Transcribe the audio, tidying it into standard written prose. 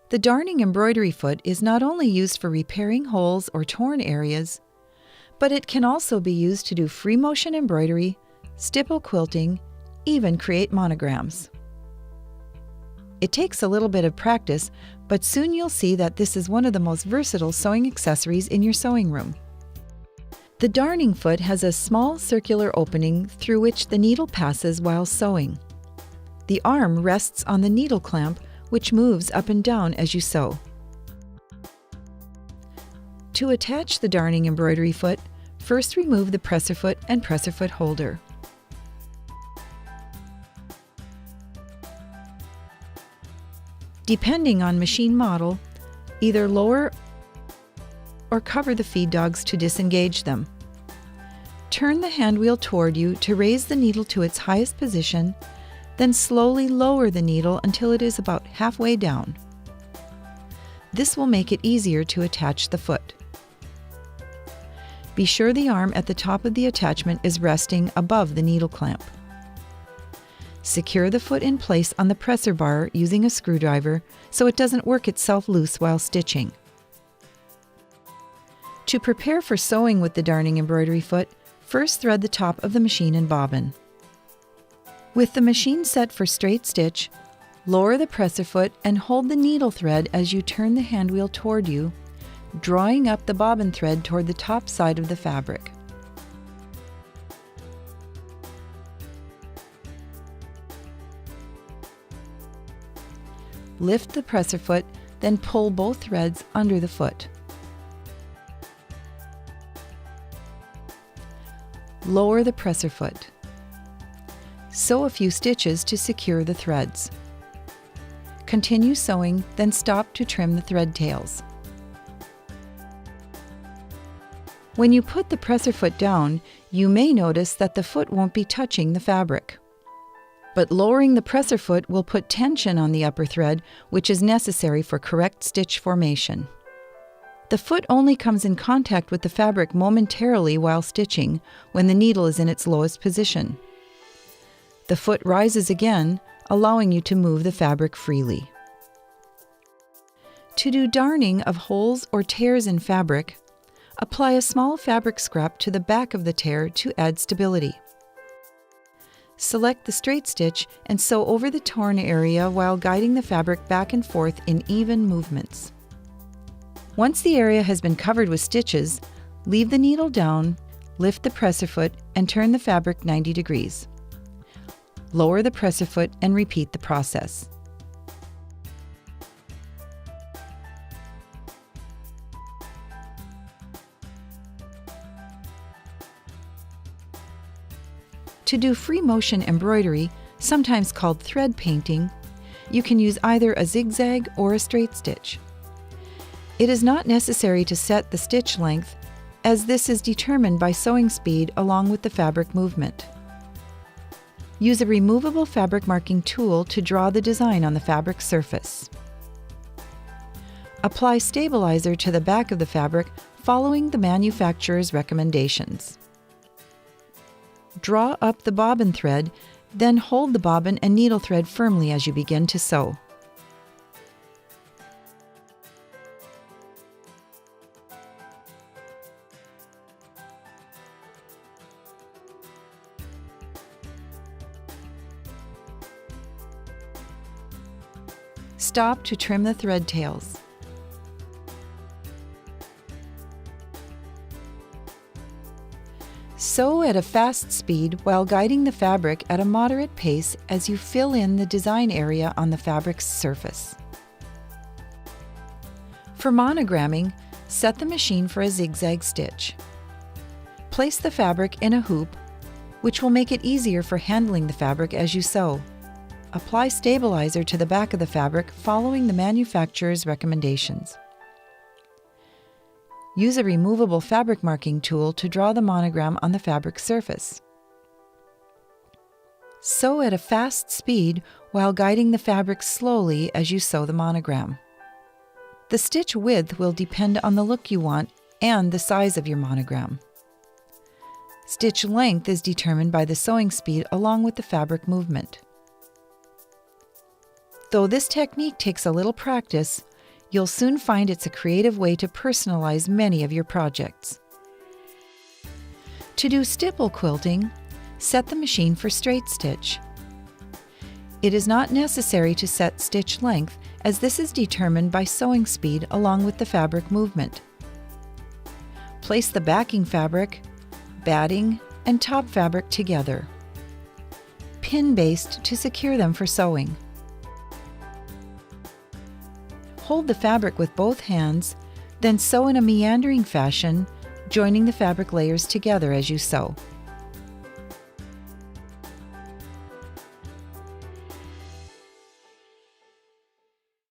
The darning embroidery foot is not only used for repairing holes or torn areas, but it can also be used to do free motion embroidery, stipple quilting, even create monograms. It takes a little bit of practice, but soon you'll see that this is one of the most versatile sewing accessories in your sewing room. The darning foot has a small circular opening through which the needle passes while sewing. The arm rests on the needle clamp, which moves up and down as you sew. To attach the darning embroidery foot, first remove the presser foot and presser foot holder. Depending on machine model, either lower or cover the feed dogs to disengage them. Turn the hand wheel toward you to raise the needle to its highest position, then slowly lower the needle until it is about halfway down. This will make it easier to attach the foot. Be sure the arm at the top of the attachment is resting above the needle clamp. Secure the foot in place on the presser bar using a screwdriver so it doesn't work itself loose while stitching. To prepare for sewing with the darning embroidery foot, first thread the top of the machine and bobbin. With the machine set for straight stitch, lower the presser foot and hold the needle thread as you turn the hand wheel toward you, drawing up the bobbin thread toward the top side of the fabric. Lift the presser foot, then pull both threads under the foot. Lower the presser foot. Sew a few stitches to secure the threads. Continue sewing, then stop to trim the thread tails. When you put the presser foot down, you may notice that the foot won't be touching the fabric. But lowering the presser foot will put tension on the upper thread, which is necessary for correct stitch formation. The foot only comes in contact with the fabric momentarily while stitching, when the needle is in its lowest position. The foot rises again, allowing you to move the fabric freely. To do darning of holes or tears in fabric, apply a small fabric scrap to the back of the tear to add stability. Select the straight stitch and sew over the torn area while guiding the fabric back and forth in even movements. Once the area has been covered with stitches, leave the needle down, lift the presser foot, and turn the fabric 90 degrees. Lower the presser foot and repeat the process. To do free motion embroidery, sometimes called thread painting, you can use either a zigzag or a straight stitch. It is not necessary to set the stitch length, as this is determined by sewing speed along with the fabric movement. Use a removable fabric marking tool to draw the design on the fabric surface. Apply stabilizer to the back of the fabric following the manufacturer's recommendations. Draw up the bobbin thread, then hold the bobbin and needle thread firmly as you begin to sew. Stop to trim the thread tails. Sew at a fast speed while guiding the fabric at a moderate pace as you fill in the design area on the fabric's surface. For monogramming, set the machine for a zigzag stitch. Place the fabric in a hoop, which will make it easier for handling the fabric as you sew. Apply stabilizer to the back of the fabric following the manufacturer's recommendations. Use a removable fabric marking tool to draw the monogram on the fabric surface. Sew at a fast speed while guiding the fabric slowly as you sew the monogram. The stitch width will depend on the look you want and the size of your monogram. Stitch length is determined by the sewing speed along with the fabric movement. Though this technique takes a little practice, You'll soon find it's a creative way to personalize many of your projects. To do stipple quilting, set the machine for straight stitch. It is not necessary to set stitch length, as this is determined by sewing speed along with the fabric movement. Place the backing fabric, batting, and top fabric together. Pin baste to secure them for sewing. Hold the fabric with both hands, then sew in a meandering fashion, joining the fabric layers together as you sew.